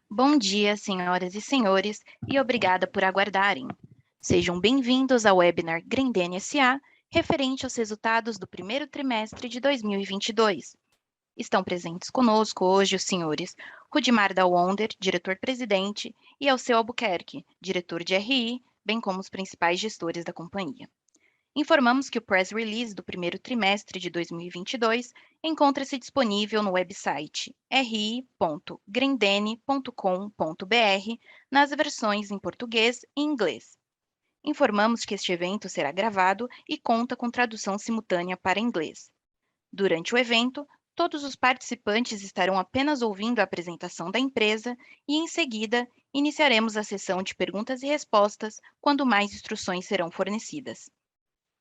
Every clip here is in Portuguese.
Bom dia, senhoras e senhores, e obrigada por aguardarem. Sejam bem-vindos ao webinar Grendene SA, referente aos resultados do primeiro trimestre de 2022. Estão presentes conosco hoje os senhores Rudimar Dalwonder, diretor-presidente, e Alceu Albuquerque, diretor de RI, bem como os principais gestores da companhia. Informamos que o press release do primeiro trimestre de 2022 encontra-se disponível no website ri.grendene.com.br nas versões em português e inglês. Informamos que este evento será gravado e conta com tradução simultânea para inglês. Durante o evento, todos os participantes estarão apenas ouvindo a apresentação da empresa e, em seguida, iniciaremos a sessão de perguntas e respostas quando mais instruções serão fornecidas.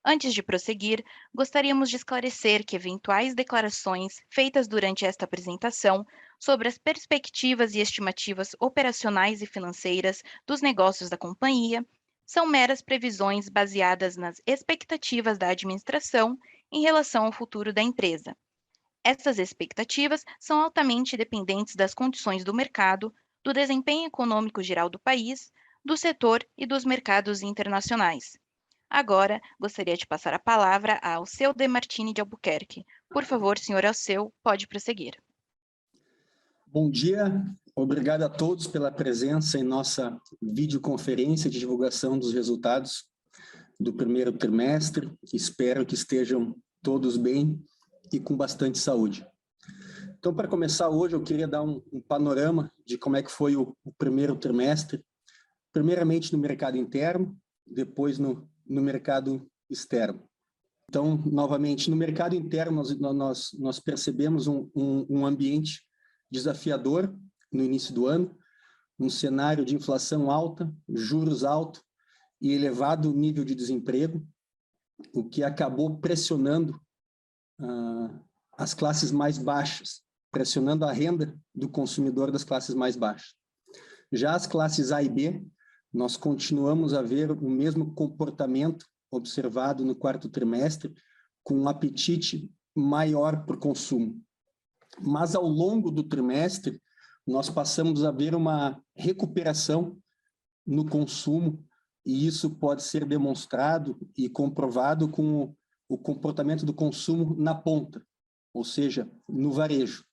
Antes de prosseguir, gostaríamos de esclarecer que eventuais declarações feitas durante esta apresentação sobre as perspectivas e estimativas operacionais e financeiras dos negócios da companhia são meras previsões baseadas nas expectativas da administração em relação ao futuro da empresa. Essas expectativas são altamente dependentes das condições do mercado, do desempenho econômico geral do país, do setor e dos mercados internacionais. Agora, gostaria de passar a palavra a Alceu Demartini de Albuquerque. Por favor, senhor Alceu, pode prosseguir. Bom dia, obrigado a todos pela presença em nossa videoconferência de divulgação dos resultados do primeiro trimestre. Espero que estejam todos bem e com bastante saúde. Então, para começar hoje, eu queria dar um panorama de como é que foi o primeiro trimestre, primeiramente no mercado interno, depois no mercado externo. Então, novamente, no mercado interno, nós percebemos um ambiente desafiador no início do ano, um cenário de inflação alta, juros altos e elevado nível de desemprego, o que acabou pressionando as classes mais baixas, pressionando a renda do consumidor das classes mais baixas. Já as classes A e B, nós continuamos a ver o mesmo comportamento observado no quarto trimestre, com um apetite maior por consumo. Mas ao longo do trimestre, nós passamos a ver uma recuperação no consumo, e isso pode ser demonstrado e comprovado com o comportamento do consumo na ponta, ou seja, no varejo.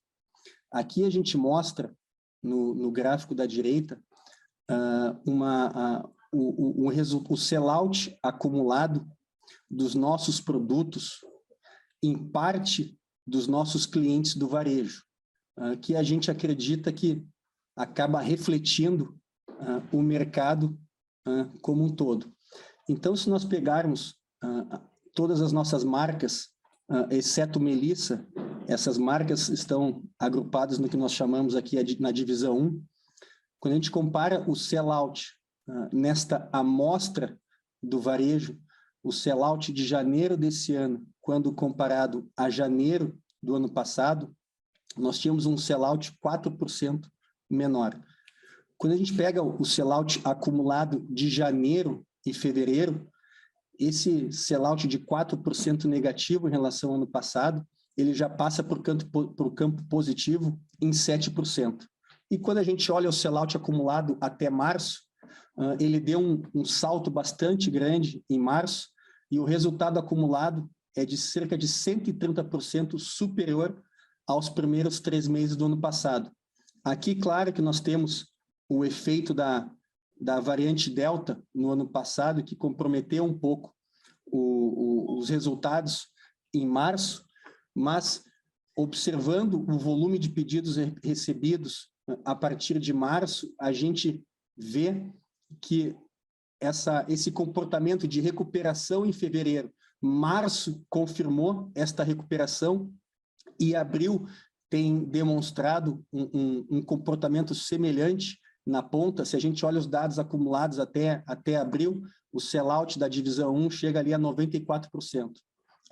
Aqui a gente mostra, no gráfico da direita, o sell-out acumulado dos nossos produtos em parte dos nossos clientes do varejo, que a gente acredita que acaba refletindo o mercado como um todo. Então, se nós pegarmos todas as nossas marcas, exceto Melissa, essas marcas estão agrupadas no que nós chamamos aqui na divisão 1. Quando a gente compara o sell-out nesta amostra do varejo, o sell-out de janeiro desse ano, quando comparado a janeiro do ano passado, nós tínhamos um sell-out 4% menor. Quando a gente pega o sell-out acumulado de janeiro e fevereiro, esse sell-out de 4% negativo em relação ao ano passado, ele já passa por campo positivo em 7%. E quando a gente olha o sell-out acumulado até março, ele deu um salto bastante grande em março, e o resultado acumulado é de cerca de 130% superior aos primeiros 3 meses do ano passado. Aqui, claro que nós temos o efeito da variante Delta no ano passado, que comprometeu um pouco os resultados em março, mas observando o volume de pedidos recebidos a partir de março, a gente vê que esse comportamento de recuperação em fevereiro, março confirmou esta recuperação e abril tem demonstrado um comportamento semelhante na ponta. Se a gente olha os dados acumulados até abril, o sell-out da divisão 1 chega ali a 94%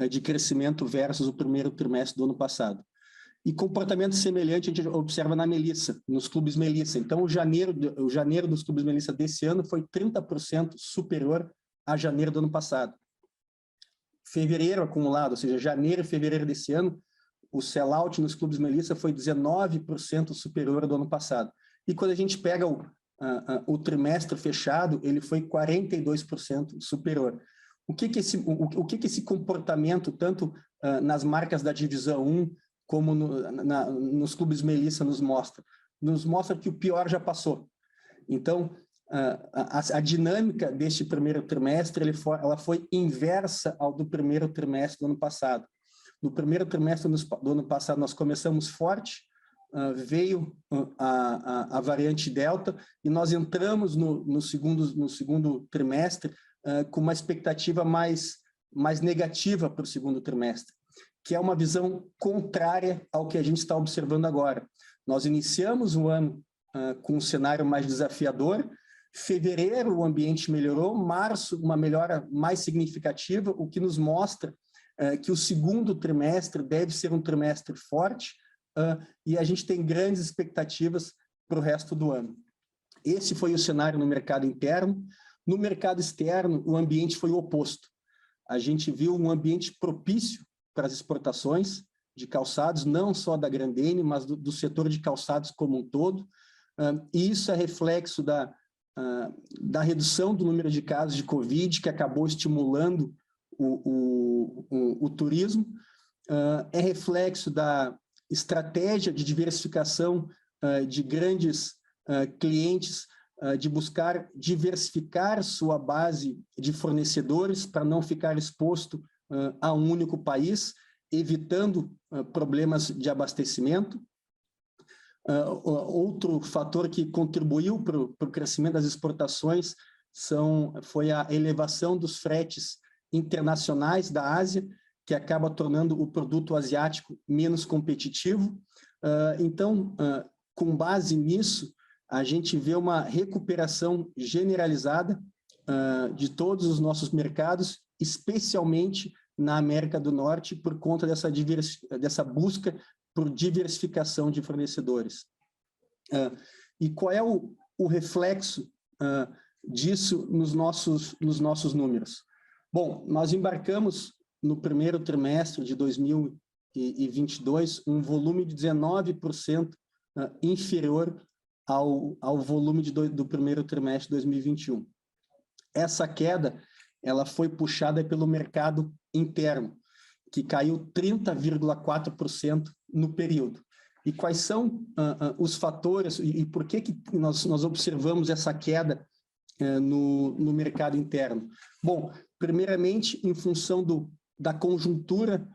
de crescimento versus o primeiro trimestre do ano passado. E comportamento semelhante a gente observa na Melissa, nos clubes Melissa. Então, o janeiro dos clubes Melissa desse ano foi 30% superior a janeiro do ano passado. Fevereiro acumulado, ou seja, janeiro e fevereiro desse ano, o sell-out nos clubes Melissa foi 19% superior do ano passado. e quando a gente pega o trimestre fechado, ele foi 42% superior. O que que esse comportamento, tanto nas marcas da divisão 1, como nos clubes Melissa nos mostra? Nos mostra que o pior já passou. Então, a dinâmica deste primeiro trimestre, ela foi inversa ao do primeiro trimestre do ano passado. No primeiro trimestre do ano passado, nós começamos forte, veio a variante Delta, e nós entramos no segundo trimestre com uma expectativa mais negativa para o segundo trimestre, que é uma visão contrária ao que a gente está observando agora. Nós iniciamos o ano com um cenário mais desafiador. Fevereiro o ambiente melhorou, março uma melhora mais significativa, o que nos mostra que o segundo trimestre deve ser um trimestre forte, e a gente tem grandes expectativas para o resto do ano. Esse foi o cenário no mercado interno. No mercado externo, o ambiente foi o oposto. A gente viu um ambiente propício para as exportações de calçados, não só da Grendene, mas do setor de calçados como um todo. E isso é reflexo da redução do número de casos de Covid, que acabou estimulando o turismo. É reflexo da estratégia de diversificação de grandes clientes, de buscar diversificar sua base de fornecedores para não ficar exposto a um único país, evitando problemas de abastecimento. Outro fator que contribuiu para o crescimento das exportações foi a elevação dos fretes internacionais da Ásia, que acaba tornando o produto asiático menos competitivo. Então, com base nisso, a gente vê uma recuperação generalizada de todos os nossos mercados, especialmente na América do Norte, por conta dessa busca por diversificação de fornecedores. E qual é o reflexo disso nos nossos números? Bom, nós embarcamos no primeiro trimestre de 2022 um volume de 19% inferior ao volume do primeiro trimestre de 2021. Essa queda ela foi puxada pelo mercado interno, que caiu 30,4% no período. E quais são os fatores e por que nós observamos essa queda no mercado interno? Bom, primeiramente, em função da conjuntura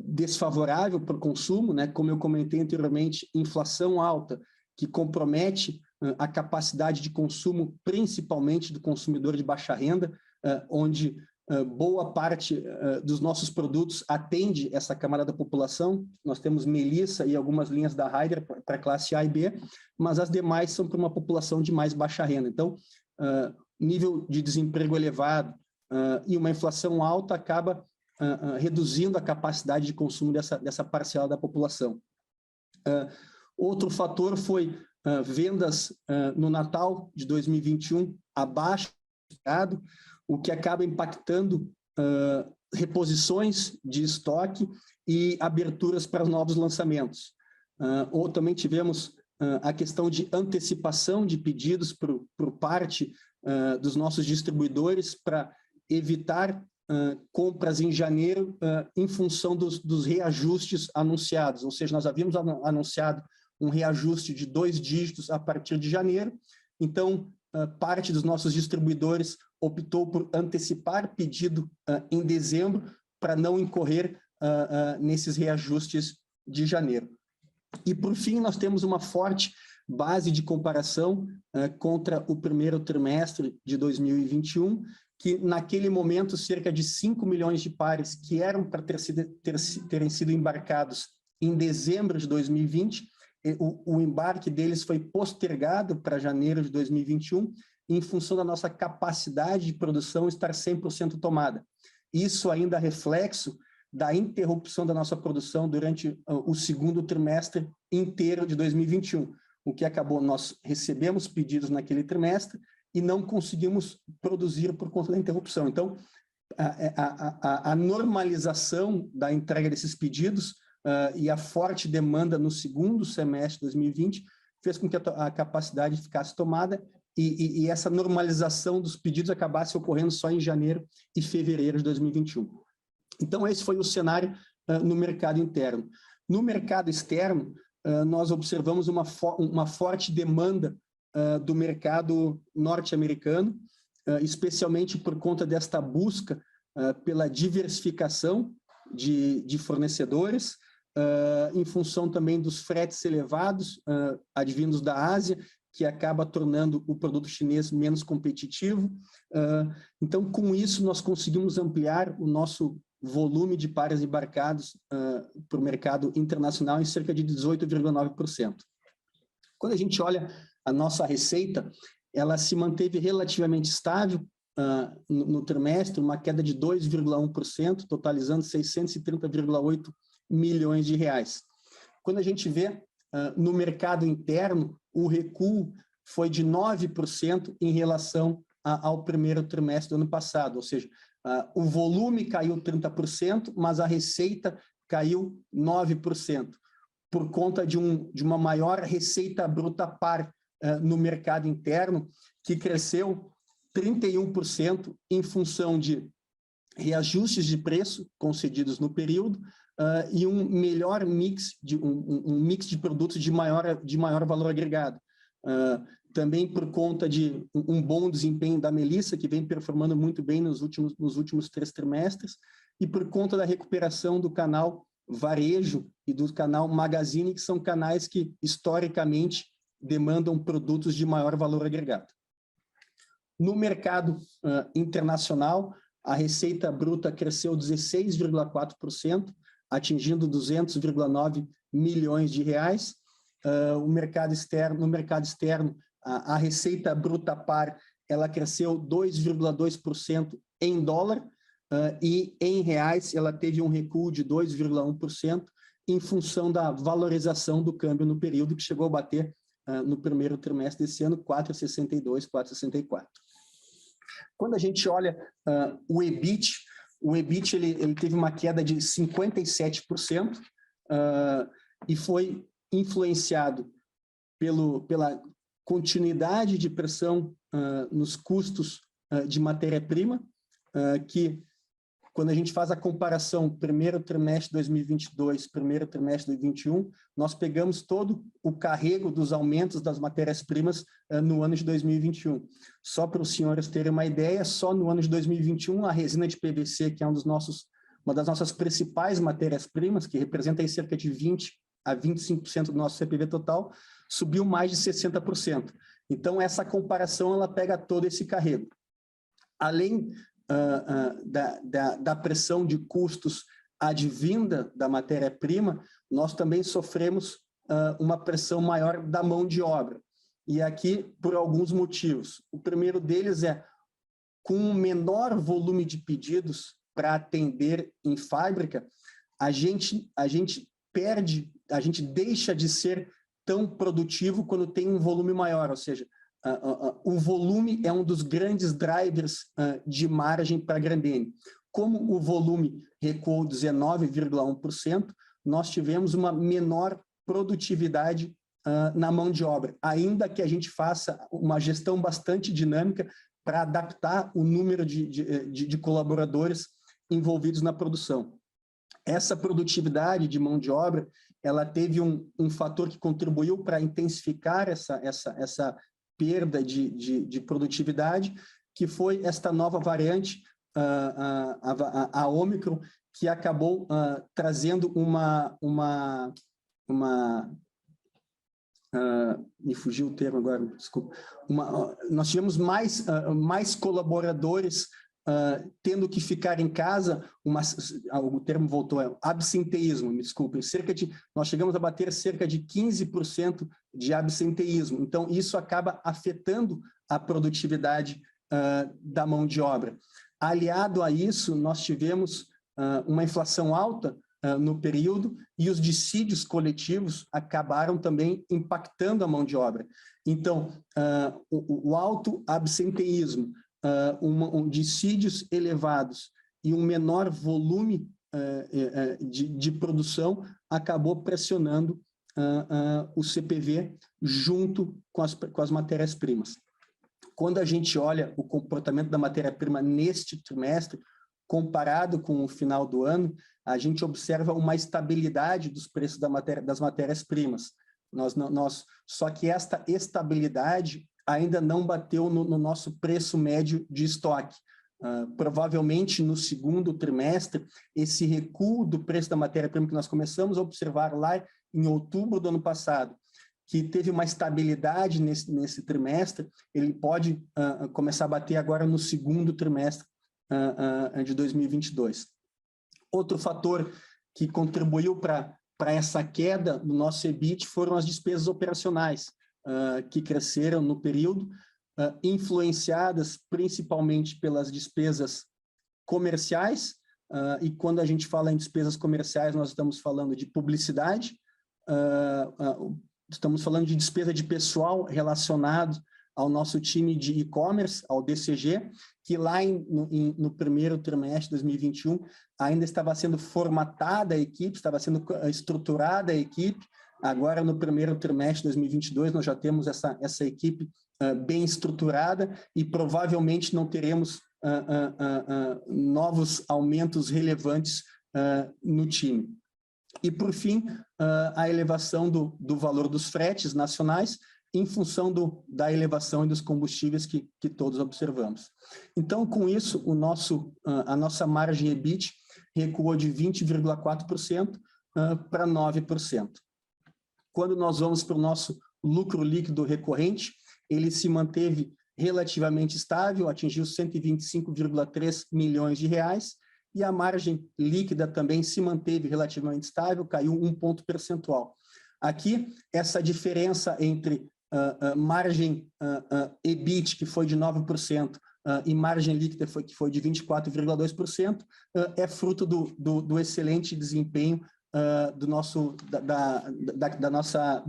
desfavorável para o consumo, né? Como eu comentei anteriormente, inflação alta, que compromete a capacidade de consumo, principalmente do consumidor de baixa renda, onde boa parte dos nossos produtos atende essa camada da população. Nós temos Melissa e algumas linhas da Haider para a classe A e B, mas as demais são para uma população de mais baixa renda. Então, nível de desemprego elevado e uma inflação alta acaba reduzindo a capacidade de consumo dessa parcela da população. Outro fator foi vendas no Natal de 2021 abaixo do esperado, o que acaba impactando reposições de estoque e aberturas para novos lançamentos. Ou também tivemos a questão de antecipação de pedidos por parte dos nossos distribuidores para evitar compras em janeiro em função dos reajustes anunciados, ou seja, nós havíamos anunciado um reajuste de 2 dígitos a partir de janeiro, então parte dos nossos distribuidores optou por antecipar pedido em dezembro para não incorrer nesses reajustes de janeiro. E, por fim, nós temos uma forte base de comparação contra o primeiro trimestre de 2021, que naquele momento cerca de 5 milhões de pares que eram para terem sido embarcados em dezembro de 2020, o embarque deles foi postergado para janeiro de 2021, em função da nossa capacidade de produção estar 100% tomada. Isso ainda é reflexo da interrupção da nossa produção durante o segundo trimestre inteiro de 2021, o que acabou, nós recebemos pedidos naquele trimestre e não conseguimos produzir por conta da interrupção. Então, a normalização da entrega desses pedidos e a forte demanda no segundo semestre de 2020 fez com que a capacidade ficasse tomada e essa normalização dos pedidos acabasse ocorrendo só em janeiro e fevereiro de 2021. Então, esse foi o cenário no mercado interno. No mercado externo, nós observamos uma forte demanda do mercado norte-americano, especialmente por conta desta busca pela diversificação de fornecedores, em função também dos fretes elevados, advindos da Ásia, que acaba tornando o produto chinês menos competitivo. Então, com isso, nós conseguimos ampliar o nosso volume de pares embarcados para o mercado internacional em cerca de 18,9%. Quando a gente olha a nossa receita, ela se manteve relativamente estável no trimestre, uma queda de 2,1%, totalizando 630,8 milhões de reais. Quando a gente vê no mercado interno, o recuo foi de 9% em relação ao primeiro trimestre do ano passado, ou seja, o volume caiu 30%, mas a receita caiu 9%, por conta de uma maior receita bruta par no mercado interno, que cresceu 31% em função de reajustes de preço concedidos no período e um melhor mix, um mix de produtos de maior valor agregado. Também por conta de um bom desempenho da Melissa, que vem performando muito bem nos últimos 3 trimestres, e por conta da recuperação do canal varejo e do canal Magazine, que são canais que, historicamente, demandam produtos de maior valor agregado. No mercado internacional, a receita bruta cresceu 16,4%, atingindo 200,9 milhões de reais. No mercado externo, a receita bruta par, ela cresceu 2,2% em dólar, e em reais ela teve um recuo de 2,1% em função da valorização do câmbio no período, que chegou a bater no primeiro trimestre desse ano 4,62, 4,64. Quando a gente olha o EBIT ele teve uma queda de 57% e foi influenciado pela continuidade de pressão nos custos de matéria-prima, que quando a gente faz a comparação primeiro trimestre de 2022, primeiro trimestre de 2021, nós pegamos todo o carrego dos aumentos das matérias-primas no ano de 2021. Só para os senhores terem uma ideia, só no ano de 2021, a resina de PVC, que é uma das nossas principais matérias-primas, que representa aí cerca de 20% a 25% do nosso CPV total, subiu mais de 60%. Então, essa comparação, ela pega todo esse carrego. Além da pressão de custos advinda da matéria-prima, nós também sofremos uma pressão maior da mão de obra. E aqui, por alguns motivos. O primeiro deles é, com um menor volume de pedidos para atender em fábrica, a gente deixa de ser tão produtivo quando tem um volume maior, ou seja, o volume é um dos grandes drivers de margem para a Grendene. Como o volume recuou 19,1%, nós tivemos uma menor produtividade na mão de obra, ainda que a gente faça uma gestão bastante dinâmica para adaptar o número de colaboradores envolvidos na produção. Essa produtividade de mão de obra, ela teve um fator que contribuiu para intensificar essa perda de produtividade, que foi esta nova variante, a Ômicron, que acabou trazendo me fugiu o termo agora, desculpa. Nós tivemos mais colaboradores tendo que ficar em casa, o termo voltou, absenteísmo, me desculpem, nós chegamos a bater cerca de 15% de absenteísmo. Então, isso acaba afetando a produtividade da mão de obra. Aliado a isso, nós tivemos uma inflação alta no período e os dissídios coletivos acabaram também impactando a mão de obra. Então, o alto absenteísmo, dissídios elevados e um menor volume de produção acabou pressionando o CPV junto com as matérias-primas. Quando a gente olha o comportamento da matéria-prima neste trimestre, comparado com o final do ano, a gente observa uma estabilidade dos preços das matérias-primas. Só que esta estabilidade ainda não bateu no nosso preço médio de estoque. Provavelmente, no segundo trimestre, esse recuo do preço da matéria-prima que nós começamos a observar lá em outubro do ano passado, que teve uma estabilidade nesse trimestre, ele pode começar a bater agora no segundo trimestre de 2022. Outro fator que contribuiu para essa queda no nosso EBIT foram as despesas operacionais, que cresceram no período, influenciadas principalmente pelas despesas comerciais, e quando a gente fala em despesas comerciais, nós estamos falando de publicidade, estamos falando de despesa de pessoal relacionado ao nosso time de e-commerce, ao DCG, que lá no primeiro trimestre de 2021 ainda estava sendo formatada a equipe, estava sendo estruturada a equipe. Agora, no primeiro trimestre de 2022, nós já temos essa equipe bem estruturada e provavelmente não teremos novos aumentos relevantes no time. E, por fim, a elevação do valor dos fretes nacionais em função da elevação dos combustíveis que todos observamos. Então, com isso, a nossa margem EBIT recuou de 20,4% para 9%. Quando nós vamos para o nosso lucro líquido recorrente, ele se manteve relativamente estável, atingiu 125,3 milhões de reais, e a margem líquida também se manteve relativamente estável, caiu 1 ponto percentual. Aqui, essa diferença entre margem EBIT, que foi de 9%, e margem líquida, que foi de 24,2%, é fruto do excelente desempenho do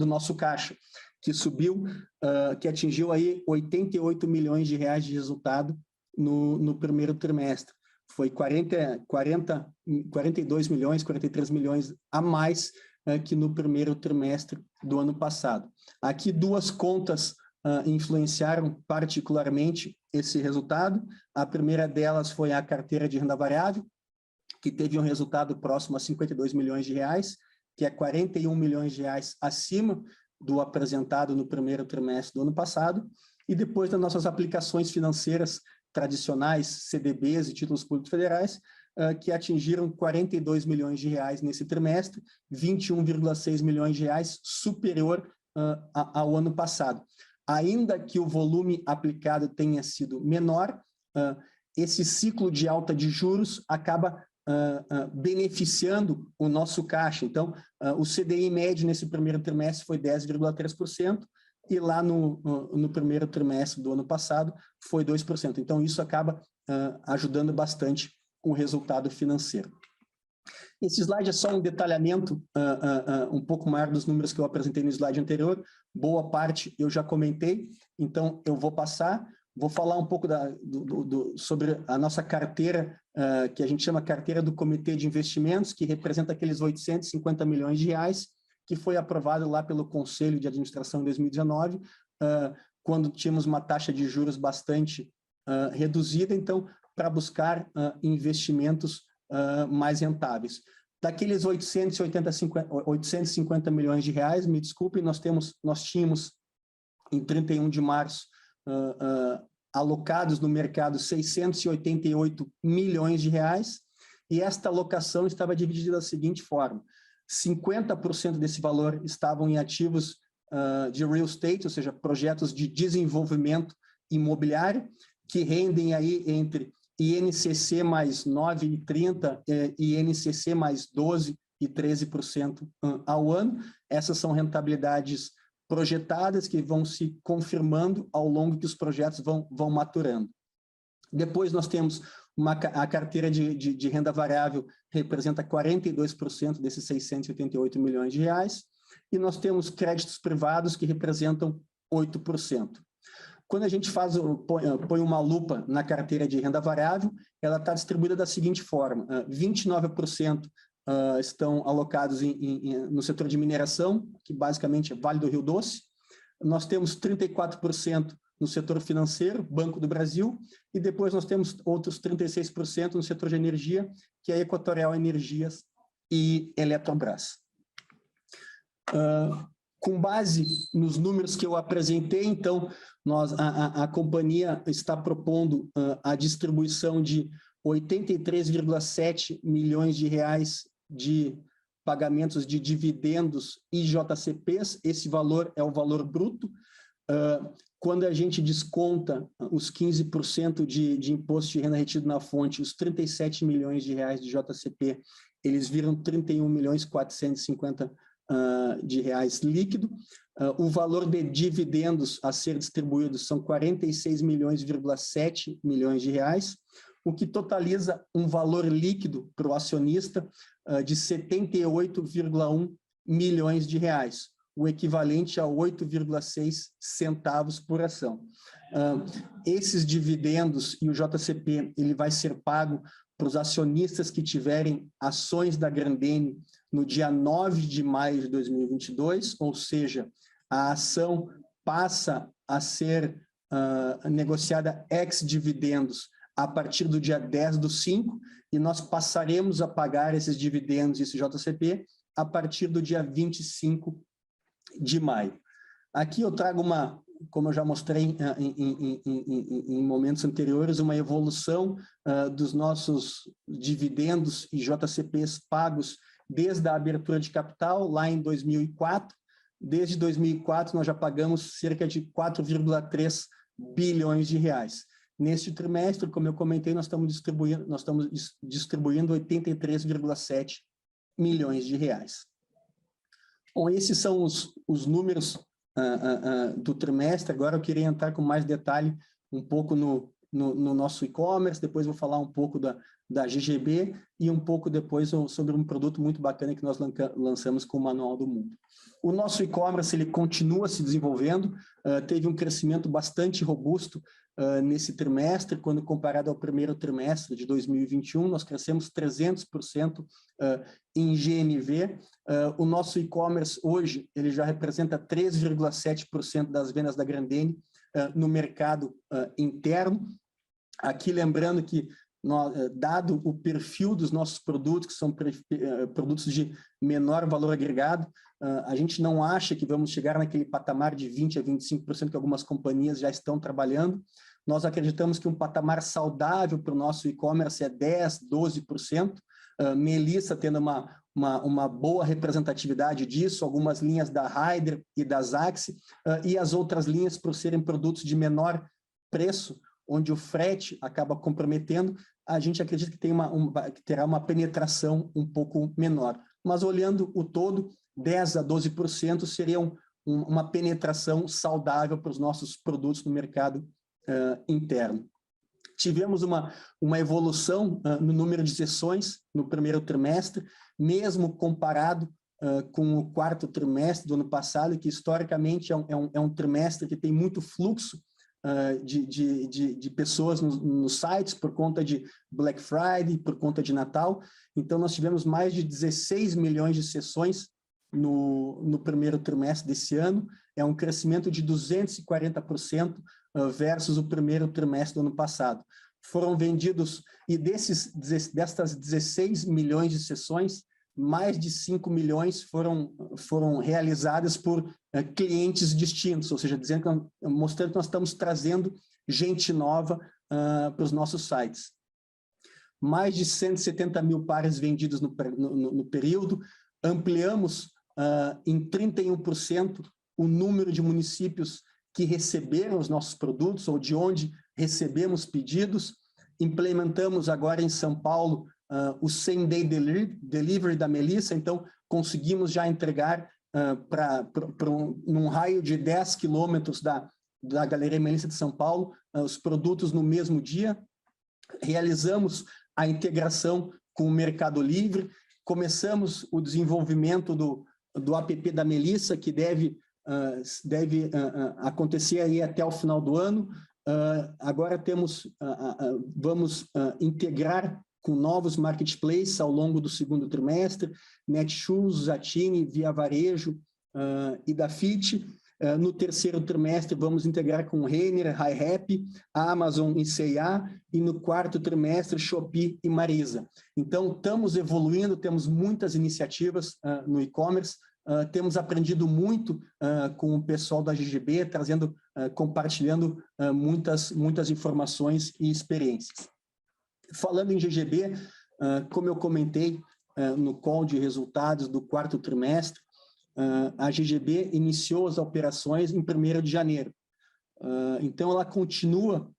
nosso caixa, que subiu, que atingiu aí 88 milhões de reais de resultado no primeiro trimestre. Foi 42 milhões, 43 milhões a mais que no primeiro trimestre do ano passado. Aqui duas contas influenciaram particularmente esse resultado. A primeira delas foi a carteira de renda variável, que teve um resultado próximo a 52 milhões de reais, que é 41 milhões de reais acima do apresentado no primeiro trimestre do ano passado, e depois das nossas aplicações financeiras tradicionais, CDBs e títulos públicos federais, que atingiram 42 milhões de reais nesse trimestre, 21,6 milhões de reais superior ao ano passado. Ainda que o volume aplicado tenha sido menor, esse ciclo de alta de juros acaba beneficiando o nosso caixa. Então, o CDI médio nesse primeiro trimestre foi 10,3%, e lá no primeiro trimestre do ano passado foi 2%. Então, isso acaba ajudando bastante o resultado financeiro. Esse slide é só um detalhamento um pouco maior dos números que eu apresentei no slide anterior. Boa parte eu já comentei, então eu vou passar. Vou falar um pouco sobre a nossa carteira, que a gente chama carteira do Comitê de Investimentos, que representa aqueles 850 milhões de reais, que foi aprovado lá pelo Conselho de Administração em 2019, quando tínhamos uma taxa de juros bastante reduzida, então, para buscar investimentos mais rentáveis. Daqueles 850 milhões de reais, me desculpem, nós tínhamos, em 31 de março, alocados no mercado 688 milhões de reais, e esta alocação estava dividida da seguinte forma: 50% desse valor estavam em ativos de real estate, ou seja, projetos de desenvolvimento imobiliário, que rendem aí entre INCC mais 9,30% e INCC mais 12% e 13% ao ano. Essas são rentabilidades projetadas que vão se confirmando ao longo que os projetos vão maturando. Depois nós temos a carteira de renda variável, representa 42% desses 688 milhões de reais, e nós temos créditos privados que representam 8%. Quando a gente põe uma lupa na carteira de renda variável, ela está distribuída da seguinte forma: 29% estão alocados no setor de mineração, que basicamente é Vale do Rio Doce. Nós temos 34% no setor financeiro, Banco do Brasil, e depois nós temos outros 36% no setor de energia, que é Equatorial Energias e Eletrobras. Com base nos números que eu apresentei, então, a companhia está propondo a distribuição de 83,7 milhões de reais de pagamentos de dividendos e JCPs. Esse valor é o valor bruto. Quando a gente desconta os 15% de imposto de renda retido na fonte, os 37 milhões de reais de JCP, eles viram 31 milhões 450 de reais líquido. O valor de dividendos a ser distribuídos são 46,7 milhões de reais, o que totaliza um valor líquido para o acionista de 78,1 milhões de reais, o equivalente a 8,6 centavos por ação. Esses dividendos e o JCP, ele vai ser pago para os acionistas que tiverem ações da Grendene no dia 9 de maio de 2022, ou seja, a ação passa a ser negociada ex-dividendos a partir do dia 10/5, e nós passaremos a pagar esses dividendos e esse JCP a partir do dia 25 de maio. Aqui eu trago como eu já mostrei em momentos anteriores, uma evolução dos nossos dividendos e JCPs pagos desde a abertura de capital, lá em 2004. Desde 2004, nós já pagamos cerca de 4,3 bilhões de reais. Neste trimestre, como eu comentei, nós estamos distribuindo 83,7 milhões de reais. Bom, esses são os números do trimestre. Agora eu queria entrar com mais detalhe um pouco no nosso e-commerce, depois vou falar um pouco da GGB e um pouco depois sobre um produto muito bacana que nós lançamos com o Manual do Mundo. O nosso e-commerce, ele continua se desenvolvendo, teve um crescimento bastante robusto nesse trimestre. Quando comparado ao primeiro trimestre de 2021, nós crescemos 300% em GMV. O nosso e-commerce hoje, ele já representa 3,7% das vendas da Grendene no mercado interno. Aqui lembrando que, dado o perfil dos nossos produtos, que são produtos de menor valor agregado, a gente não acha que vamos chegar naquele patamar de 20% a 25% que algumas companhias já estão trabalhando. Nós acreditamos que um patamar saudável para o nosso e-commerce é 10%, 12%. Melissa tendo uma boa representatividade disso, algumas linhas da Ryder e da Zaxi, e as outras linhas, por serem produtos de menor preço, onde o frete acaba comprometendo, a gente acredita que terá uma penetração um pouco menor. Mas olhando o todo, 10% a 12% seria uma penetração saudável para os nossos produtos no mercado interno. Tivemos uma evolução no número de sessões no primeiro trimestre, mesmo comparado com o quarto trimestre do ano passado, que historicamente é um trimestre que tem muito fluxo de pessoas nos sites por conta de Black Friday, por conta de Natal. Então, nós tivemos mais de 16 milhões de sessões no primeiro trimestre desse ano. É um crescimento de 240% versus o primeiro trimestre do ano passado. Foram vendidos, e destas 16 milhões de sessões, mais de 5 milhões foram realizadas por clientes distintos, ou seja, mostrando que nós estamos trazendo gente nova para os nossos sites. Mais de 170 mil pares vendidos no período. Ampliamos em 31% o número de municípios que receberam os nossos produtos, ou de onde recebemos pedidos. Implementamos agora em São Paulo o Same-Day Delivery da Melissa, então conseguimos já entregar num raio de 10 quilômetros da Galeria Melissa de São Paulo, os produtos no mesmo dia. Realizamos a integração com o Mercado Livre, começamos o desenvolvimento do app da Melissa, que deve acontecer aí até o final do ano. Agora vamos integrar com novos marketplaces ao longo do segundo trimestre, Netshoes, Zattini, Via Varejo e Dafit. No terceiro trimestre, vamos integrar com Renner, HiRap, Amazon e C&A, e no quarto trimestre, Shopee e Marisa. Então, estamos evoluindo, temos muitas iniciativas no e-commerce, temos aprendido muito com o pessoal da GGB, compartilhando muitas informações e experiências. Falando em GGB, como eu comentei no call de resultados do quarto trimestre, a GGB iniciou as operações em 1º de janeiro. Então, ela continua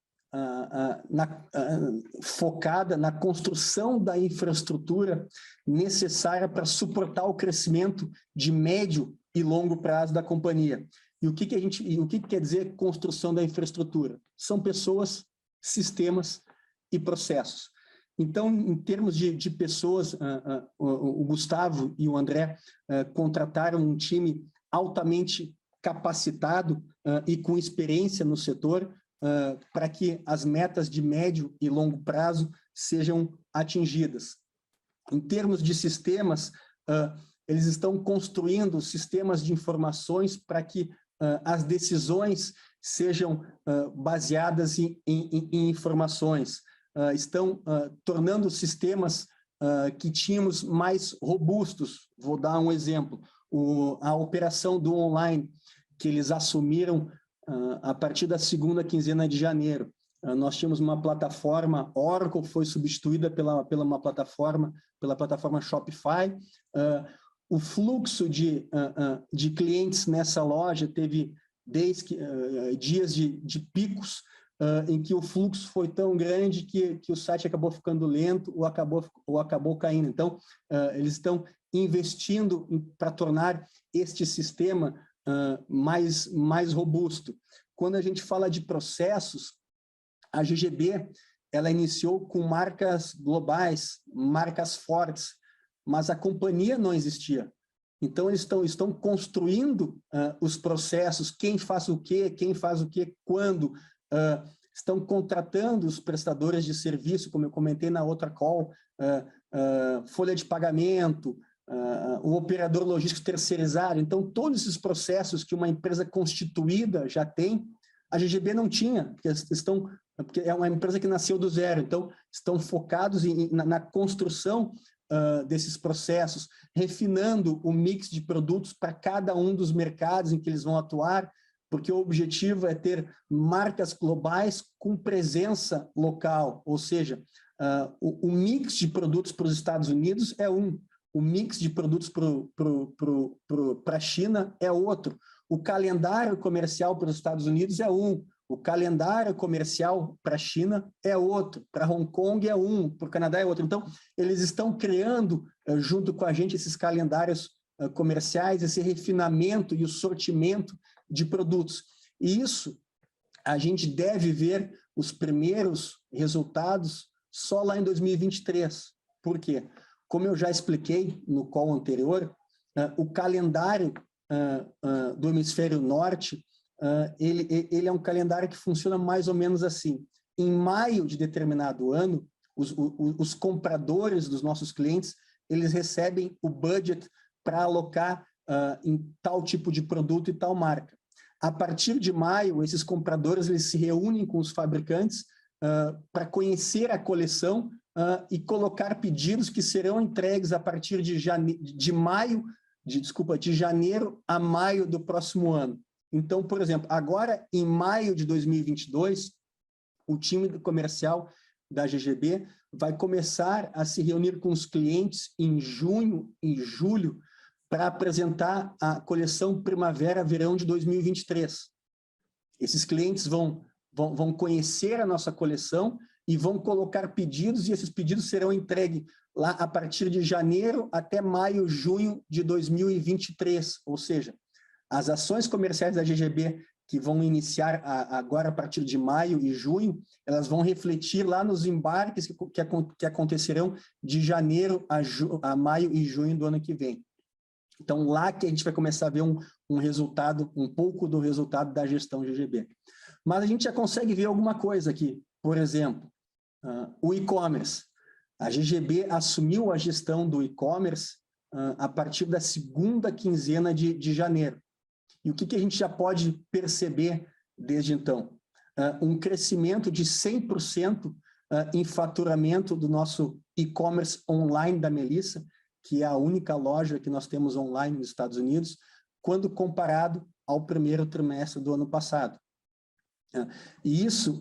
focada na construção da infraestrutura necessária para suportar o crescimento de médio e longo prazo da companhia. E o que quer dizer construção da infraestrutura? São pessoas, sistemas e processos. Então, em termos de pessoas, o Gustavo e o André contrataram um time altamente capacitado e com experiência no setor para que as metas de médio e longo prazo sejam atingidas. Em termos de sistemas, eles estão construindo sistemas de informações para que as decisões sejam baseadas em informações. Estão tornando os sistemas que tínhamos mais robustos. Vou dar um exemplo. A operação do online, que eles assumiram a partir da segunda quinzena de janeiro. Nós tínhamos uma plataforma, Oracle foi substituída pela plataforma Shopify. O fluxo de clientes nessa loja teve dias de picos, em que o fluxo foi tão grande que o site acabou ficando lento ou acabou caindo. Então, eles estão investindo para tornar este sistema mais robusto. Quando a gente fala de processos, a GGB ela iniciou com marcas globais, marcas fortes, mas a companhia não existia. Então, eles estão construindo os processos, quem faz o quê, quando, estão contratando os prestadores de serviço, como eu comentei na outra call, folha de pagamento, o operador logístico terceirizado. Então, todos esses processos que uma empresa constituída já tem, a GGB não tinha, porque é uma empresa que nasceu do zero. Então, estão focados na construção desses processos, refinando o mix de produtos para cada um dos mercados em que eles vão atuar, porque o objetivo é ter marcas globais com presença local, ou seja, o mix de produtos para os Estados Unidos é um, o mix de produtos para a China é outro, o calendário comercial para os Estados Unidos é um, o calendário comercial para a China é outro, para Hong Kong é um, para o Canadá é outro. Então, eles estão criando, junto com a gente, esses calendários comerciais, esse refinamento e o sortimento de produtos. E isso, a gente deve ver os primeiros resultados só lá em 2023. Por quê? Como eu já expliquei no call anterior, o calendário do hemisfério norte, ele é um calendário que funciona mais ou menos assim. Em maio de determinado ano, os compradores dos nossos clientes, eles recebem o budget para alocar em tal tipo de produto e tal marca. A partir de maio, esses compradores eles se reúnem com os fabricantes para conhecer a coleção e colocar pedidos que serão entregues a partir de janeiro a maio do próximo ano. Então, por exemplo, agora em maio de 2022, o time comercial da GGB vai começar a se reunir com os clientes em junho e julho para apresentar a coleção Primavera-Verão de 2023. Esses clientes vão conhecer a nossa coleção e vão colocar pedidos, e esses pedidos serão entregues lá a partir de janeiro até maio, junho de 2023. Ou seja, as ações comerciais da GGB que vão iniciar agora a partir de maio e junho, elas vão refletir lá nos embarques que acontecerão de janeiro a maio e junho do ano que vem. Então, lá que a gente vai começar a ver um resultado, um pouco do resultado da gestão GGB. Mas a gente já consegue ver alguma coisa aqui. Por exemplo, o e-commerce. A GGB assumiu a gestão do e-commerce a partir da segunda quinzena de janeiro. E o que a gente já pode perceber desde então? Um crescimento de 100% em faturamento do nosso e-commerce online da Melissa, que é a única loja que nós temos online nos Estados Unidos, quando comparado ao primeiro trimestre do ano passado. E isso,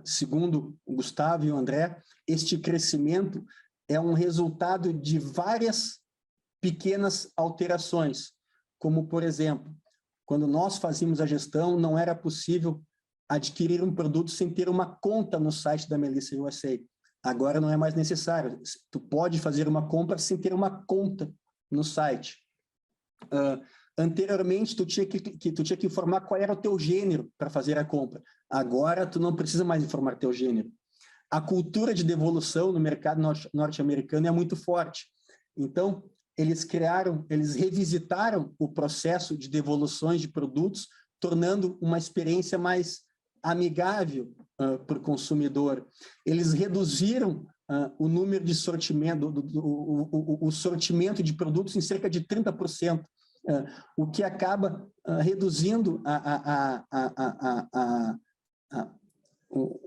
segundo o Gustavo e o André, este crescimento é um resultado de várias pequenas alterações, como, por exemplo, quando nós fazíamos a gestão, não era possível adquirir um produto sem ter uma conta no site da Melissa USA. Agora não é mais necessário. Tu pode fazer uma compra sem ter uma conta no site. Anteriormente, tu tinha que informar qual era o teu gênero para fazer a compra. Agora, tu não precisa mais informar teu gênero. A cultura de devolução no mercado norte-americano é muito forte. Então, eles revisitaram o processo de devoluções de produtos, tornando uma experiência mais amigável para o consumidor. Eles reduziram o número de sortimento, o sortimento de produtos em cerca de 30%, o que acaba reduzindo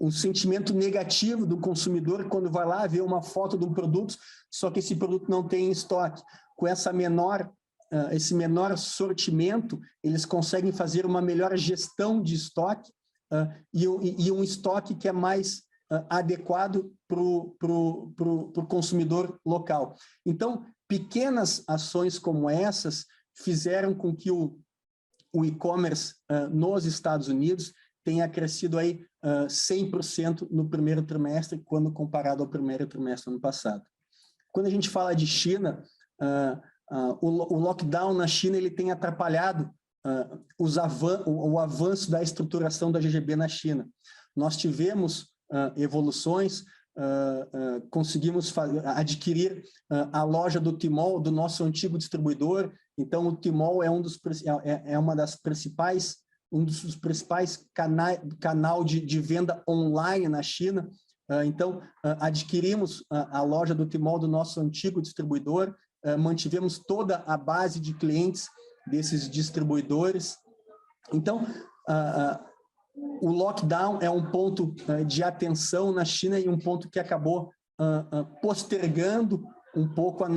um sentimento negativo do consumidor quando vai lá ver uma foto de um produto, só que esse produto não tem em estoque. Com esse menor sortimento, eles conseguem fazer uma melhor gestão de estoque e um estoque que é mais adequado para o consumidor local. Então, pequenas ações como essas fizeram com que o e-commerce nos Estados Unidos tenha crescido aí 100% no primeiro trimestre, quando comparado ao primeiro trimestre do ano passado. Quando a gente fala de China, o lockdown na China ele tem atrapalhado o avanço da estruturação da GGB na China. Nós tivemos evoluções, conseguimos adquirir a loja do Tmall, do nosso antigo distribuidor. Então, o Tmall é um dos principais canal de venda online na China. Então, adquirimos a loja do Tmall do nosso antigo distribuidor, mantivemos toda a base de clientes desses distribuidores. Então, o lockdown é um ponto de atenção na China e um ponto que acabou postergando um pouco a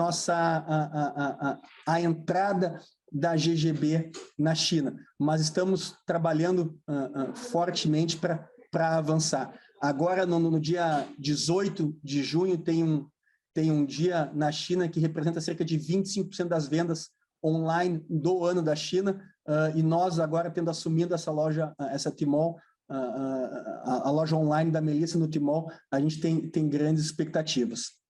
entrada da GGB na China, mas estamos trabalhando fortemente para avançar. Agora, no dia 18 de junho, tem um dia na China que representa cerca de 25% das vendas online do ano da China, e nós agora, tendo assumido essa loja, essa Tmall, a loja online da Melissa no Tmall, a gente tem grandes expectativas.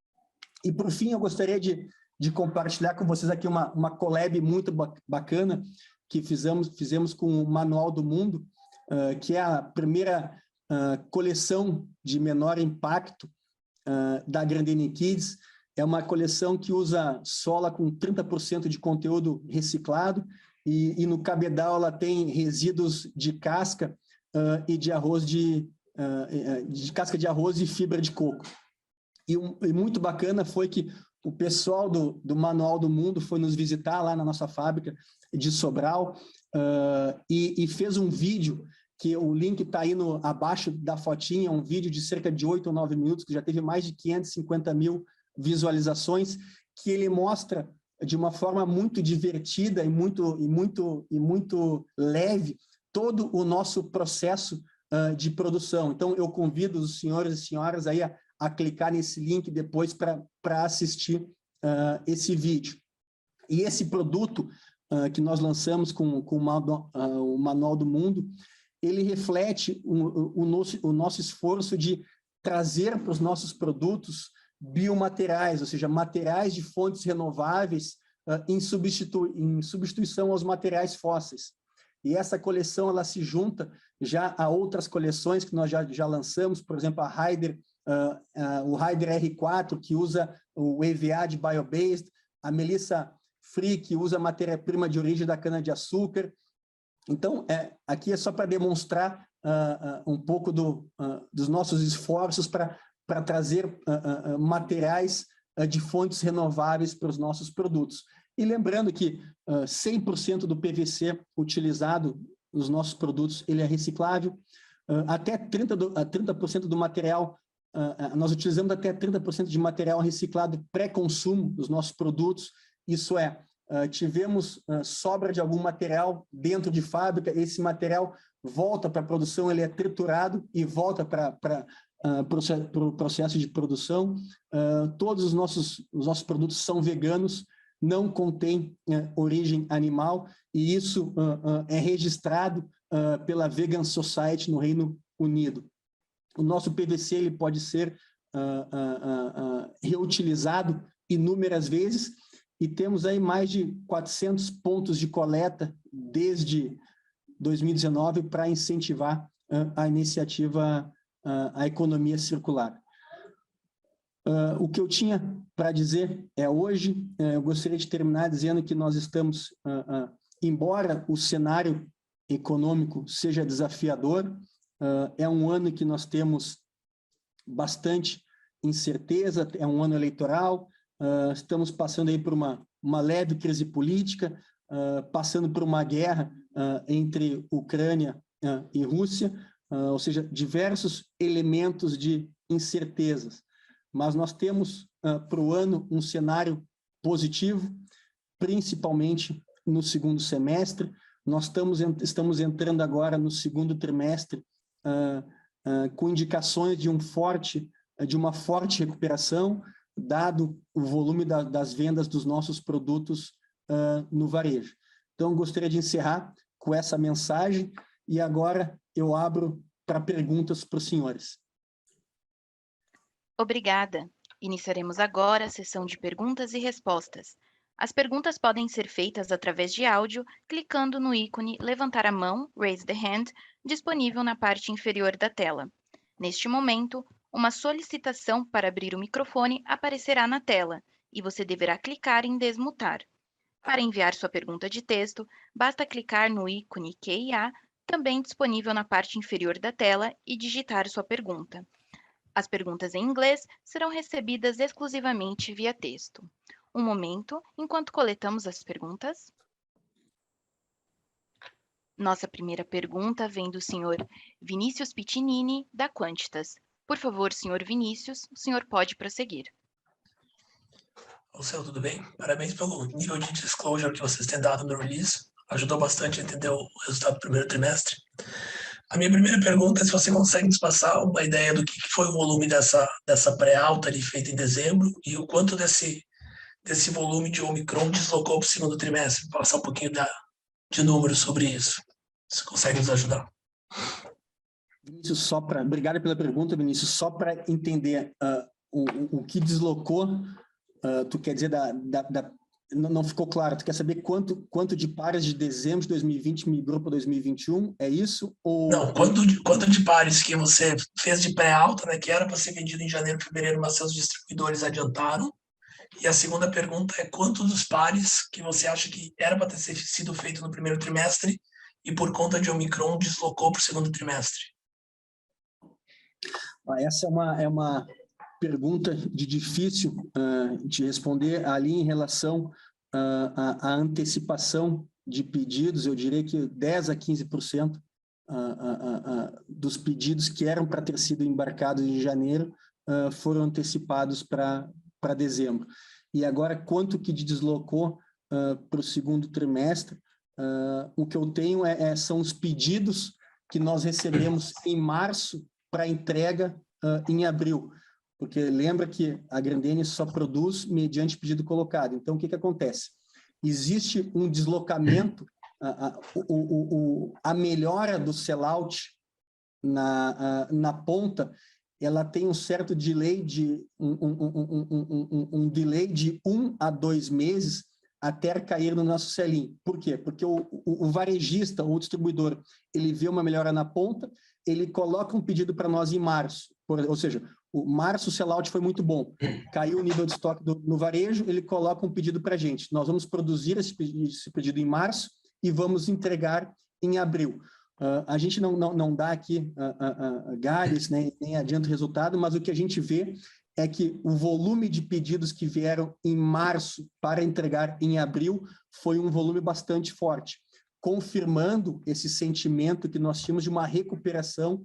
E, por fim, eu gostaria de compartilhar com vocês aqui uma collab muito bacana que fizemos com o Manual do Mundo, que é a primeira coleção de menor impacto da Grandene Kids. É uma coleção que usa sola com 30% de conteúdo reciclado e no cabedal ela tem resíduos de casca e de arroz de casca de arroz e fibra de coco. E muito bacana foi que o pessoal do Manual do Mundo foi nos visitar lá na nossa fábrica de Sobral e fez um vídeo, que o link está aí abaixo da fotinha, um vídeo de cerca de 8 ou 9 minutos, que já teve mais de 550 mil visualizações, que ele mostra de uma forma muito divertida e muito leve todo o nosso processo de produção. Então, eu convido os senhores e senhoras aí a clicar nesse link depois para assistir esse vídeo. E esse produto que nós lançamos com o Manual do Mundo, ele reflete o nosso esforço de trazer para os nossos produtos biomateriais, ou seja, materiais de fontes renováveis em substituição aos materiais fósseis. E essa coleção ela se junta já a outras coleções que nós já lançamos, por exemplo, o Ryder R4, que usa o EVA de Biobased, a Melissa Free, que usa matéria-prima de origem da cana-de-açúcar. Então, aqui é só para demonstrar um pouco dos nossos esforços para para trazer materiais de fontes renováveis para os nossos produtos. E lembrando que 100% do PVC utilizado nos nossos produtos ele é reciclável, até 30% do material, nós utilizamos até 30% de material reciclado pré-consumo dos nossos produtos, isso é, tivemos sobra de algum material dentro de fábrica, esse material volta para a produção, ele é triturado e volta para o processo de produção. Todos os nossos produtos são veganos, não contém origem animal, e isso é registrado pela Vegan Society no Reino Unido. O nosso PVC ele pode ser reutilizado inúmeras vezes, e temos aí mais de 400 pontos de coleta desde 2019 para incentivar a iniciativa, a economia circular. O que eu tinha para dizer hoje, eu gostaria de terminar dizendo que nós estamos, embora o cenário econômico seja desafiador, é um ano que nós temos bastante incerteza, é um ano eleitoral, estamos passando aí por uma leve crise política, passando por uma guerra entre Ucrânia e Rússia, ou seja, diversos elementos de incertezas. Mas nós temos para o ano um cenário positivo, principalmente no segundo semestre. Nós estamos entrando agora no segundo trimestre com indicações de uma forte recuperação, dado o volume das vendas dos nossos produtos no varejo. Então, gostaria de encerrar com essa mensagem e agora eu abro para perguntas para os senhores. Obrigada. Iniciaremos agora a sessão de perguntas e respostas. As perguntas podem ser feitas através de áudio, clicando no ícone Levantar a mão, Raise the Hand, disponível na parte inferior da tela. Neste momento, uma solicitação para abrir o microfone aparecerá na tela e você deverá clicar em Desmutar. Para enviar sua pergunta de texto, basta clicar no ícone QIA, também disponível na parte inferior da tela, e digitar sua pergunta. As perguntas em inglês serão recebidas exclusivamente via texto. Um momento, enquanto coletamos as perguntas. Nossa primeira pergunta vem do senhor Vinícius Piccinini, da Quantitas. Por favor, senhor Vinícius, o senhor pode prosseguir. Marcelo, tudo bem? Parabéns pelo nível de disclosure que vocês têm dado no release. Ajudou bastante a entender o resultado do primeiro trimestre. A minha primeira pergunta é se você consegue nos passar uma ideia do que foi o volume dessa pré-alta ali feita em dezembro e o quanto desse volume de Omicron deslocou para o segundo trimestre. Passar um pouquinho de números sobre isso. Você consegue nos ajudar? Vinícius, obrigado pela pergunta, Vinícius. Só para entender o que deslocou, tu quer dizer, não ficou claro, tu quer saber quanto de pares de dezembro de 2020 migrou para 2021, é isso? Ou... Não, quanto de pares que você fez de pré-alta, né, que era para ser vendido em janeiro, fevereiro, mas seus distribuidores adiantaram? E a segunda pergunta é quanto dos pares que você acha que era para ter sido feito no primeiro trimestre e por conta de Omicron deslocou para o segundo trimestre? Essa é uma pergunta difícil de responder ali em relação à antecipação de pedidos. Eu diria que 10% a 15% dos pedidos que eram para ter sido embarcados em janeiro foram antecipados para dezembro. E agora, quanto que deslocou para o segundo trimestre? O que eu tenho são os pedidos que nós recebemos em março para entrega em abril. Porque lembra que a Grendene só produz mediante pedido colocado. Então, o que acontece? Existe um deslocamento, a melhora do sellout na ponta, ela tem um certo delay um delay de 1 a 2 meses até cair no nosso sell-in. Por quê? Porque o varejista ou o distribuidor, ele vê uma melhora na ponta, ele coloca um pedido para nós em março, ou seja, o março o sellout foi muito bom, caiu o nível de estoque no varejo, ele coloca um pedido para a gente. Nós vamos produzir esse pedido em março e vamos entregar em abril. A gente não dá aqui galhos, né, nem adianta o resultado, mas o que a gente vê é que o volume de pedidos que vieram em março para entregar em abril foi um volume bastante forte, confirmando esse sentimento que nós tínhamos de uma recuperação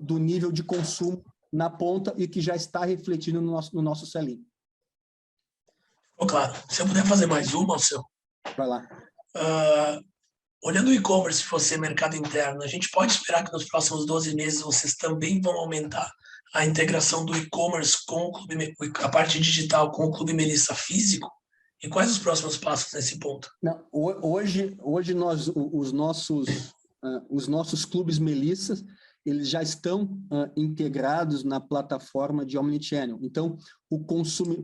do nível de consumo na ponta e que já está refletindo no nosso sell-in. Claro, se eu puder fazer mais uma, Alceu. Vai lá. Olhando o e-commerce, você mercado interno, a gente pode esperar que nos próximos 12 meses vocês também vão aumentar a integração do e-commerce com o Clube, a parte digital com o Clube Melissa físico? E quais os próximos passos nesse ponto? Não, hoje os nossos clubes Melissa, eles já estão integrados na plataforma de Omnichannel. Então,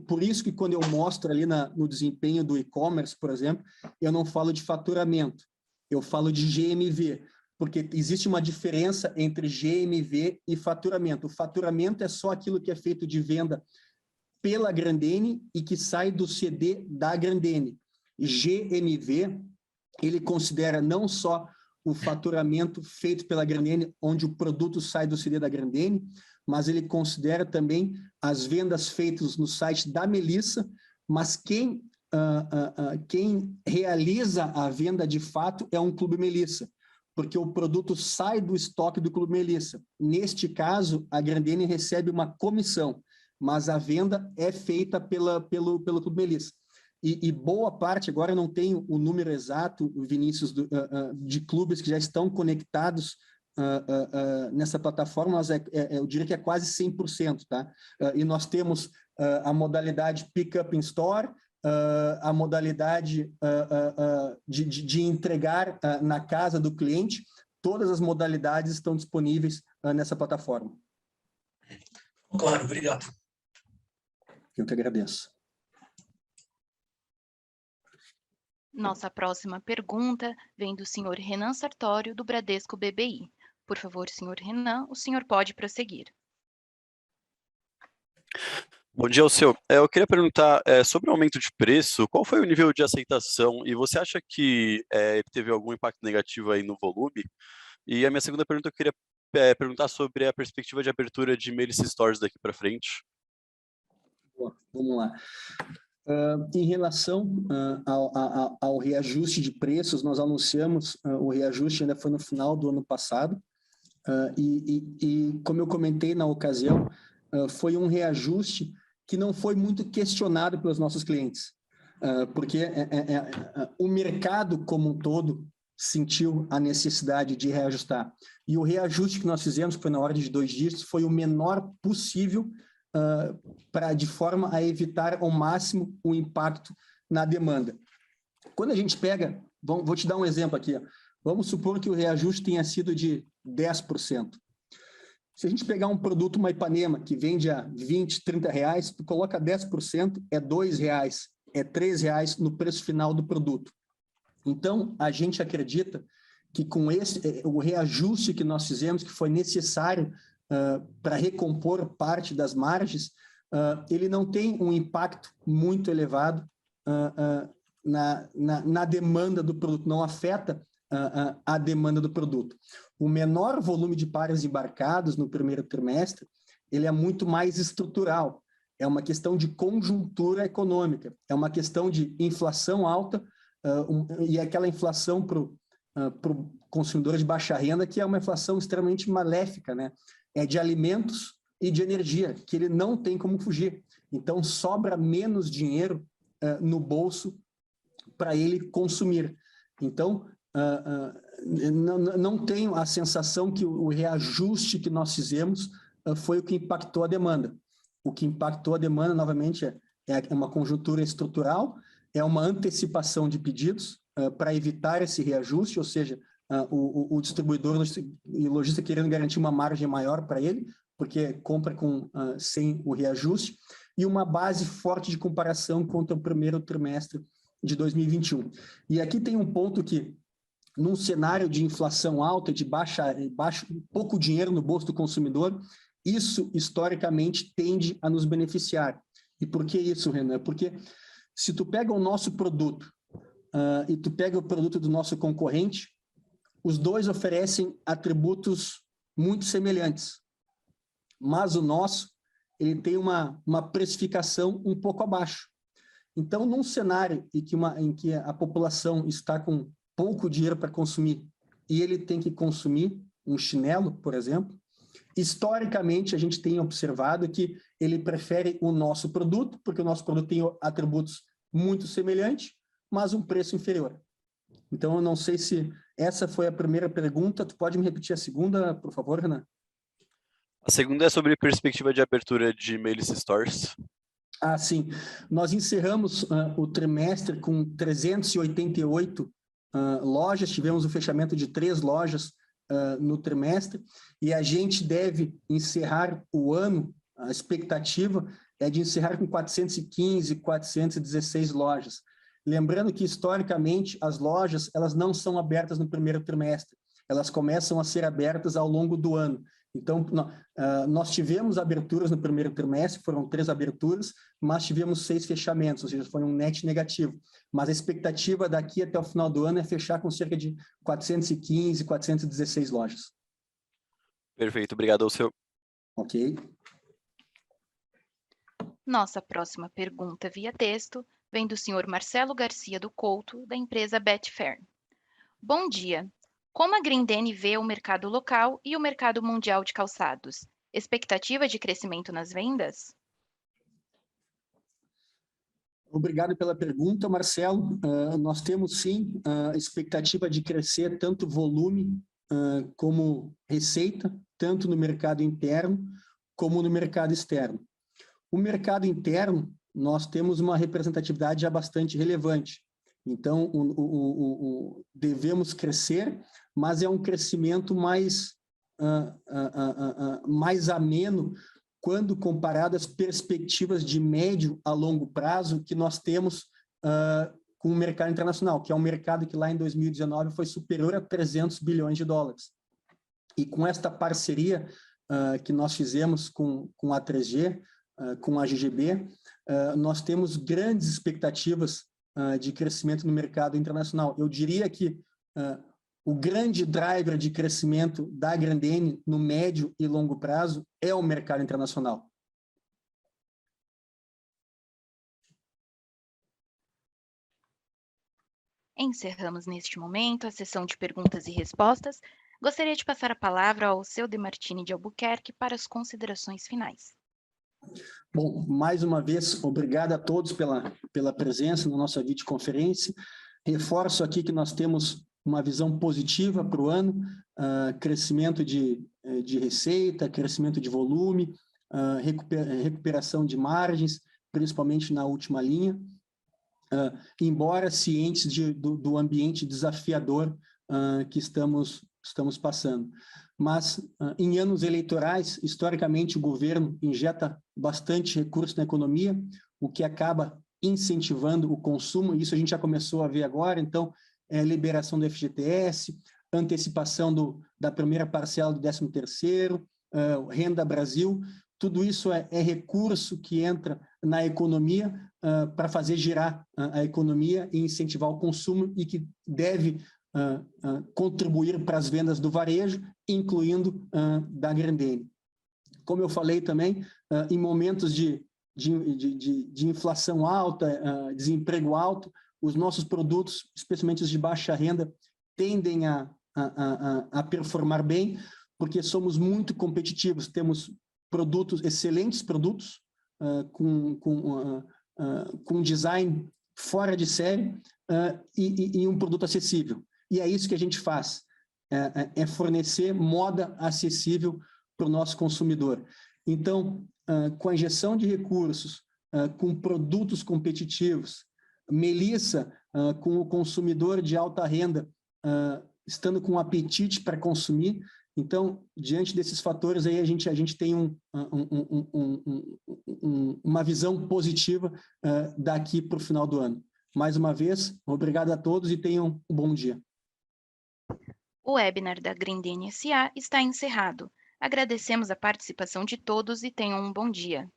por isso que quando eu mostro ali no desempenho do e-commerce, por exemplo, eu não falo de faturamento, eu falo de GMV, porque existe uma diferença entre GMV e faturamento. O faturamento é só aquilo que é feito de venda pela Grendene e que sai do CD da Grendene. GMV, ele considera não só o faturamento feito pela Grendene, onde o produto sai do CD da Grendene, mas ele considera também as vendas feitas no site da Melissa, mas quem realiza a venda de fato é um Clube Melissa, porque o produto sai do estoque do Clube Melissa. Neste caso, a Grendene recebe uma comissão, mas a venda é feita pelo Clube Melissa. E boa parte, agora eu não tenho o número exato, Vinícius, de clubes que já estão conectados nessa plataforma, mas eu diria que é quase 100%, tá? E nós temos a modalidade Pick-up in Store, a modalidade de entregar na casa do cliente, todas as modalidades estão disponíveis nessa plataforma. Claro, obrigado. Eu que agradeço. Nossa próxima pergunta vem do senhor Renan Sartório, do Bradesco BBI. Por favor, senhor Renan, o senhor pode prosseguir. Bom dia, Alceu. Eu queria perguntar sobre o aumento de preço, qual foi o nível de aceitação? E você acha que teve algum impacto negativo aí no volume? E a minha segunda pergunta, eu queria perguntar sobre a perspectiva de abertura de Melissa Stores daqui para frente. Boa, vamos lá. Em relação ao reajuste de preços, nós anunciamos, o reajuste ainda foi no final do ano passado, e como eu comentei na ocasião, foi um reajuste que não foi muito questionado pelos nossos clientes, porque o mercado como um todo sentiu a necessidade de reajustar. E o reajuste que nós fizemos, que foi na ordem de 2 dígitos, foi o menor possível, de forma a evitar ao máximo o impacto na demanda. Quando a gente pega, vou te dar um exemplo aqui, vamos supor que o reajuste tenha sido de 10%. Se a gente pegar um produto, uma Ipanema, que vende a 20, 30 reais, tu coloca 10%, é 2 reais, é 3 reais no preço final do produto. Então, a gente acredita que com o reajuste que nós fizemos, que foi necessário para recompor parte das margens, ele não tem um impacto muito elevado na demanda do produto, não afeta a demanda do produto. O menor volume de pares embarcados no primeiro trimestre, ele é muito mais estrutural, é uma questão de conjuntura econômica, é uma questão de inflação alta, e aquela inflação para o consumidor de baixa renda, que é uma inflação extremamente maléfica, né? É de alimentos e de energia, que ele não tem como fugir. Então, sobra menos dinheiro no bolso para ele consumir. Então, não tenho a sensação que o reajuste que nós fizemos foi o que impactou a demanda. O que impactou a demanda, novamente, é uma conjuntura estrutural, é uma antecipação de pedidos para evitar esse reajuste, ou seja, o distribuidor e lojista querendo garantir uma margem maior para ele, porque compra sem o reajuste, e uma base forte de comparação contra o primeiro trimestre de 2021. E aqui tem um ponto que, num cenário de inflação alta, de pouco dinheiro no bolso do consumidor, isso, historicamente, tende a nos beneficiar. E por que isso, Renan? Porque se tu pega o nosso produto e tu pega o produto do nosso concorrente, os dois oferecem atributos muito semelhantes, mas o nosso ele tem uma precificação um pouco abaixo. Então, num cenário em que a população está com pouco dinheiro para consumir e ele tem que consumir um chinelo, por exemplo, historicamente a gente tem observado que ele prefere o nosso produto, porque o nosso produto tem atributos muito semelhantes, mas um preço inferior. Então, eu não sei se essa foi a primeira pergunta. Tu pode me repetir a segunda, por favor, Renan? A segunda é sobre perspectiva de abertura de Mailice Stores. Ah, sim. Nós encerramos o trimestre com 388 lojas, tivemos o fechamento de 3 lojas no trimestre, e a gente deve encerrar o ano, a expectativa é de encerrar com 415, 416 lojas. Lembrando que, historicamente, as lojas elas não são abertas no primeiro trimestre, elas começam a ser abertas ao longo do ano. Então, nós tivemos aberturas no primeiro trimestre, foram 3 aberturas, mas tivemos 6 fechamentos, ou seja, foi um net negativo. Mas a expectativa daqui até o final do ano é fechar com cerca de 415, 416 lojas. Perfeito, obrigado ao seu. Ok. Nossa próxima pergunta via texto vem do senhor Marcelo Garcia do Couto, da empresa Betfair. Bom dia. Como a Grendene vê o mercado local e o mercado mundial de calçados? Expectativa de crescimento nas vendas? Obrigado pela pergunta, Marcelo. Nós temos, sim, a expectativa de crescer tanto volume como receita, tanto no mercado interno como no mercado externo. O mercado interno, nós temos uma representatividade já bastante relevante. Então, devemos crescer, mas é um crescimento mais ameno quando comparado às perspectivas de médio a longo prazo que nós temos com o mercado internacional, que é um mercado que lá em 2019 foi superior a 300 bilhões de dólares. E com esta parceria que nós fizemos com a 3G, com a GGB, nós temos grandes expectativas de crescimento no mercado internacional. Eu diria que o grande driver de crescimento da Grendene no médio e longo prazo é o mercado internacional. Encerramos neste momento a sessão de perguntas e respostas. Gostaria de passar a palavra ao seu Demartini de Albuquerque para as considerações finais. Bom, mais uma vez, obrigado a todos pela presença na nossa videoconferência. Reforço aqui que nós temos uma visão positiva para o ano, crescimento de receita, crescimento de volume, recuperação de margens, principalmente na última linha, embora cientes do ambiente desafiador que estamos passando. Mas, em anos eleitorais, historicamente, o governo injeta bastante recurso na economia, o que acaba incentivando o consumo, e isso a gente já começou a ver agora. Então, liberação do FGTS, antecipação da primeira parcela do 13º, Renda Brasil, tudo isso é recurso que entra na economia para fazer girar a economia e incentivar o consumo, e que deve contribuir para as vendas do varejo, incluindo da Grendene. Como eu falei também, em momentos de inflação alta, desemprego alto, os nossos produtos, especialmente os de baixa renda, tendem a performar bem, porque somos muito competitivos, temos excelentes produtos, com design fora de série, e um produto acessível. E é isso que a gente faz, é fornecer moda acessível para o nosso consumidor. Então, com a injeção de recursos, com produtos competitivos, Melissa, com o consumidor de alta renda, estando com apetite para consumir. Então, diante desses fatores aí, a gente tem uma visão positiva daqui para o final do ano. Mais uma vez, obrigado a todos e tenham um bom dia. O webinar da Grendene S.A. está encerrado. Agradecemos a participação de todos e tenham um bom dia.